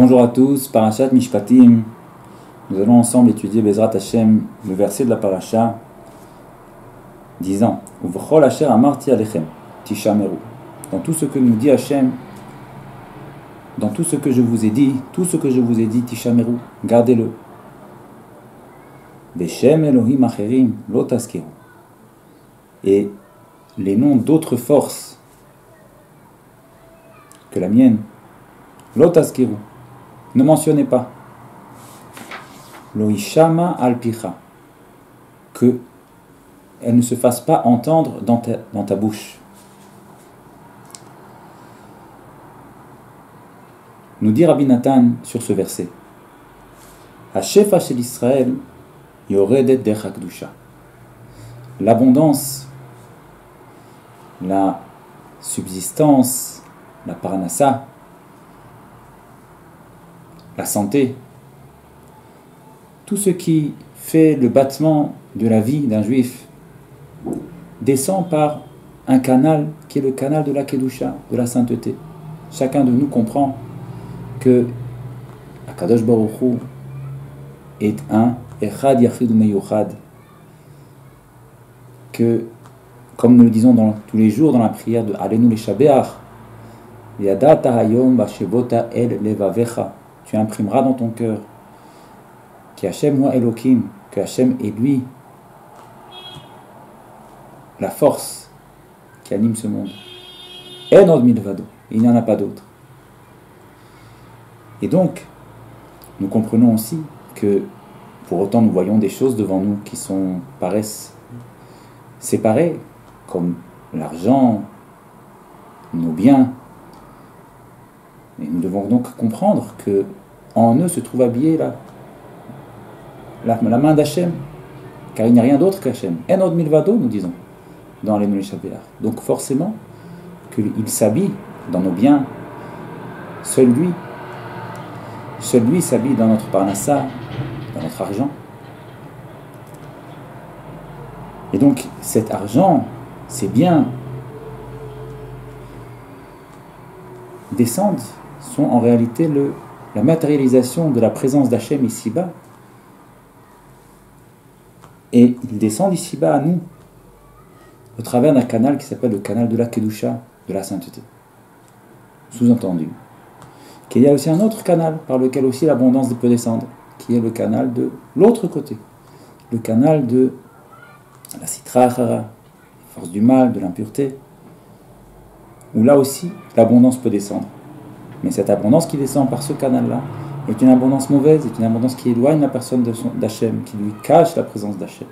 Bonjour à tous, Parashat Mishpatim. Nous allons ensemble étudier Bezrat Hashem, le verset de la Parasha, disant Uvchol asher amarti alechem, tishameru. Dans tout ce que nous dit Hashem, dans tout ce que je vous ai dit, tishameru, gardez-le. Beshem Elohim acherim, lo taskeru. Et les noms d'autres forces que la mienne, lo taskeru, ne mentionnez pas. Lo ishama al picha, que elle ne se fasse pas entendre dans ta bouche. Nous dit Rabbi Nathan sur ce verset, Hashefa shel Israël yoredet derech hakdusha. L'abondance, la subsistance, la parnassa, la santé, tout ce qui fait le battement de la vie d'un juif descend par un canal qui est le canal de la Kedusha, de la sainteté. Chacun de nous comprend que Akadosh Baruch Hu est un Echad Yachid Meyuchad, que, comme nous le disons tous les jours dans la prière de Alenu Leshabeach, Yadata Hayom Bashevota El Levavecha, tu imprimeras dans ton cœur que Hashem wa Elohim, que Hashem est lui la force qui anime ce monde. En milvado, il n'y en a pas d'autre. Et donc, nous comprenons aussi que, pour autant, nous voyons des choses devant nous qui paraissent séparées, comme l'argent, nos biens. Et nous devons donc comprendre que en eux se trouve habillée la main d'Hachem, car il n'y a rien d'autre qu'Hachem. En od milvado, nous disons, dans les Shabeach. Donc forcément, qu'il s'habille dans nos biens, seul lui s'habille dans notre parnassa, dans notre argent. Et donc cet argent, ces biens, descendent, sont en réalité la matérialisation de la présence d'Hachem ici-bas. Et ils descendent ici-bas à nous, au travers d'un canal qui s'appelle le canal de la Kedusha, de la sainteté. Sous-entendu qu'il y a aussi un autre canal par lequel aussi l'abondance peut descendre, qui est le canal de l'autre côté, le canal de la Sitra Achara, la force du mal, de l'impureté, où là aussi l'abondance peut descendre. Mais cette abondance qui descend par ce canal-là est une abondance mauvaise, est une abondance qui éloigne la personne d'Hachem, qui lui cache la présence d'Hachem.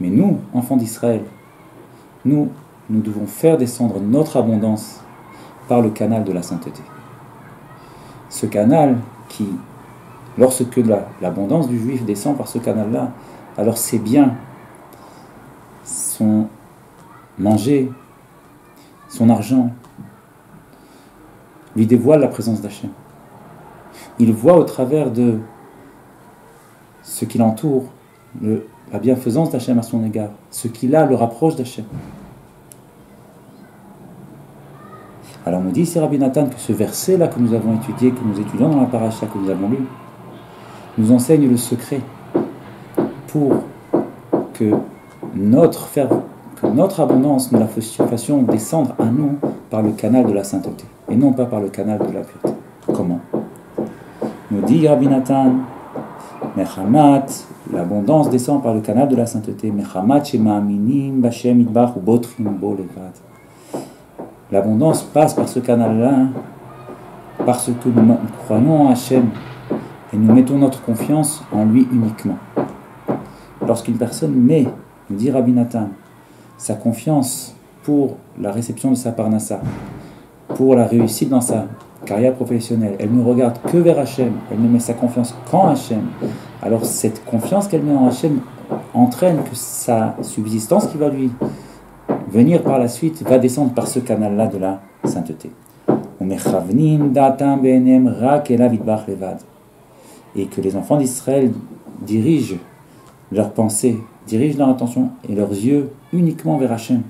Mais nous, enfants d'Israël, nous devons faire descendre notre abondance par le canal de la sainteté. Ce canal qui, lorsque l'abondance du juif descend par ce canal-là, alors ses biens, son manger, son argent, lui dévoile la présence d'Hachem. Il voit au travers de ce qui l'entoure la bienfaisance d'Hachem à son égard. Ce qu'il a le rapproche d'Hachem. Alors nous dit ici Rabbi Nathan que ce verset-là que nous avons étudié, que nous étudions dans la paracha que nous avons lu, nous enseigne le secret pour que notre abondance, nous la fassions descendre à nous par le canal de la sainteté, et non pas par le canal de la pureté. Comment? Nous dit Rabbi Nathan, Mechamat, l'abondance descend par le canal de la sainteté, Mechamat shema'aminim b'Hashem yitbarach ubotrim bo levad. L'abondance passe par ce canal-là, parce que nous croyons en Hachem, et nous mettons notre confiance en lui uniquement. Lorsqu'une personne met, nous dit Rabbi Nathan, sa confiance pour la réception de sa parnassa, pour la réussite dans sa carrière professionnelle, elle ne regarde que vers Hachem, elle ne met sa confiance qu'en Hachem, alors cette confiance qu'elle met en Hachem entraîne que sa subsistance qui va lui venir par la suite va descendre par ce canal-là de la sainteté. Et que les enfants d'Israël dirigent leurs pensées, dirigent leur attention et leurs yeux uniquement vers Hachem.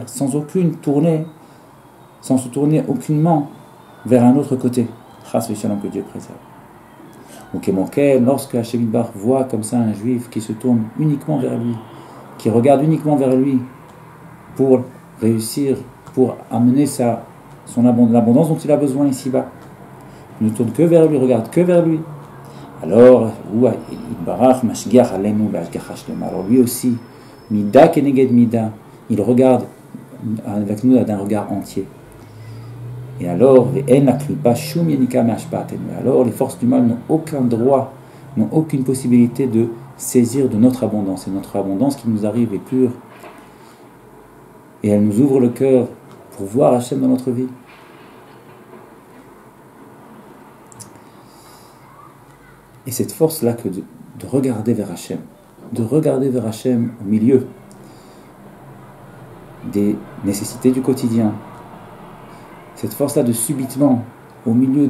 Sans aucune tournée, sans se tourner aucunement vers un autre côté. Chas v'shalom, que Dieu préserve. Ou Kemokel, lorsque Hachem Yitbarach voit comme ça un juif qui se tourne uniquement vers lui, qui regarde uniquement vers lui pour réussir, pour amener l'abondance dont il a besoin ici-bas, ne tourne que vers lui, regarde que vers lui. Alors, alors lui aussi, Mida keneged Mida, il regarde avec nous d'un regard entier. Et alors, alors les forces du mal n'ont aucun droit, n'ont aucune possibilité de saisir de notre abondance. Et notre abondance qui nous arrive est pure. Et elle nous ouvre le cœur pour voir Hachem dans notre vie. Et cette force-là que de regarder vers Hachem, de regarder vers Hachem au milieu des nécessités du quotidien, cette force-là de subitement, au milieu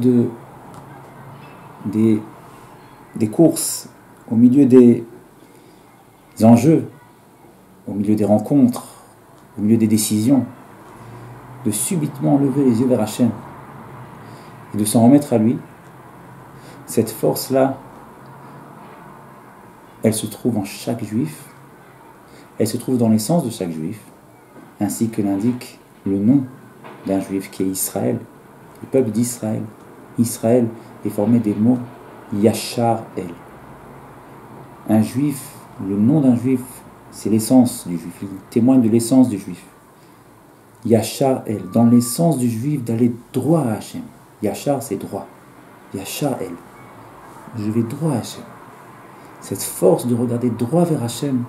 des courses, au milieu des enjeux, au milieu des rencontres, au milieu des décisions, de subitement lever les yeux vers Hachem et de s'en remettre à lui, cette force-là, elle se trouve en chaque juif, elle se trouve dans l'essence de chaque juif, ainsi que l'indique le nom d'un juif qui est Israël, le peuple d'Israël. Israël est formé des mots Yachar El. Un juif, le nom d'un juif, c'est l'essence du juif, il témoigne de l'essence du juif. Yachar El, dans l'essence du juif d'aller droit à Hachem. Yachar, c'est droit. Yachar El, je vais droit à Hachem. Cette force de regarder droit vers Hachem,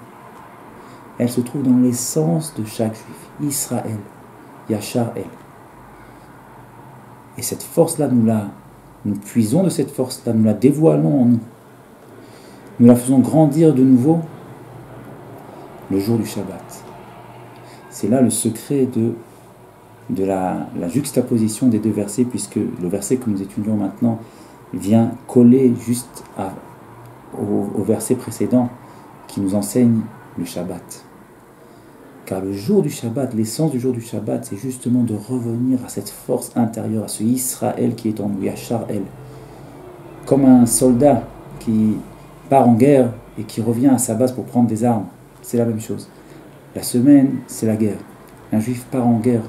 elle se trouve dans l'essence de chaque juif. Israël, Yachar El. Et cette force-là, nous puisons de cette force-là, nous la dévoilons en nous. Nous la faisons grandir de nouveau le jour du Shabbat. C'est là le secret de la juxtaposition des deux versets, puisque le verset que nous étudions maintenant vient coller juste au verset précédent qui nous enseigne le Shabbat. Car le jour du Shabbat, l'essence du jour du Shabbat, c'est justement de revenir à cette force intérieure, à ce Israël qui est en nous, Yachar El. Comme un soldat qui part en guerre et qui revient à sa base pour prendre des armes. C'est la même chose. La semaine, c'est la guerre. Un juif part en guerre,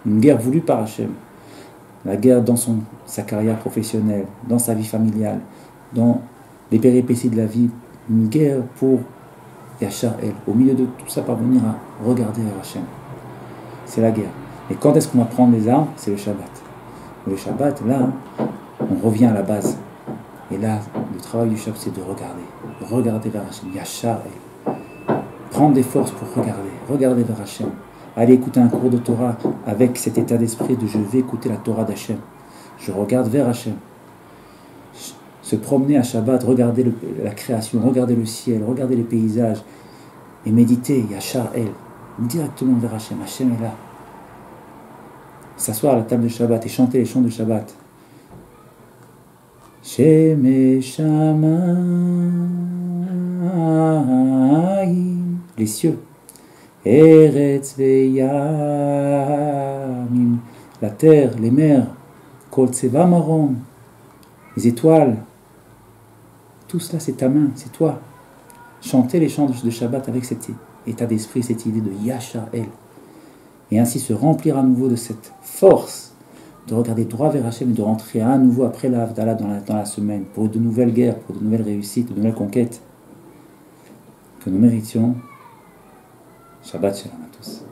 une guerre voulue par Hachem. La guerre dans sa carrière professionnelle, dans sa vie familiale, dans les péripéties de la vie, une guerre pour Yachar El, au milieu de tout ça, parvenir à regarder vers Hachem. C'est la guerre. Et quand est-ce qu'on va prendre les armes? C'est le Shabbat. Le Shabbat, là, on revient à la base. Et là, le travail du Shabbat, c'est de regarder vers Hachem. Yachar El. Prendre des forces pour regarder vers Hachem. Aller écouter un cours de Torah avec cet état d'esprit de je vais écouter la Torah d'Hachem. Je regarde vers Hachem. Se promener à Shabbat, regarder la création, regarder le ciel, regarder les paysages et méditer, Yachar El, directement vers Hachem. Hachem est là. S'asseoir à la table de Shabbat et chanter les chants de Shabbat. Shemesh Shamayim, les cieux. Eretz veyamim, la terre, les mers. Kol tseva marom, les étoiles. Tout cela, c'est ta main, c'est toi. Chanter les chants de Shabbat avec cet état d'esprit, cette idée de Yachar El. Et ainsi se remplir à nouveau de cette force de regarder droit vers Hachem et de rentrer à nouveau après la Havdalah dans la semaine pour de nouvelles guerres, pour de nouvelles réussites, de nouvelles conquêtes que nous méritions. Shabbat Shalom à tous.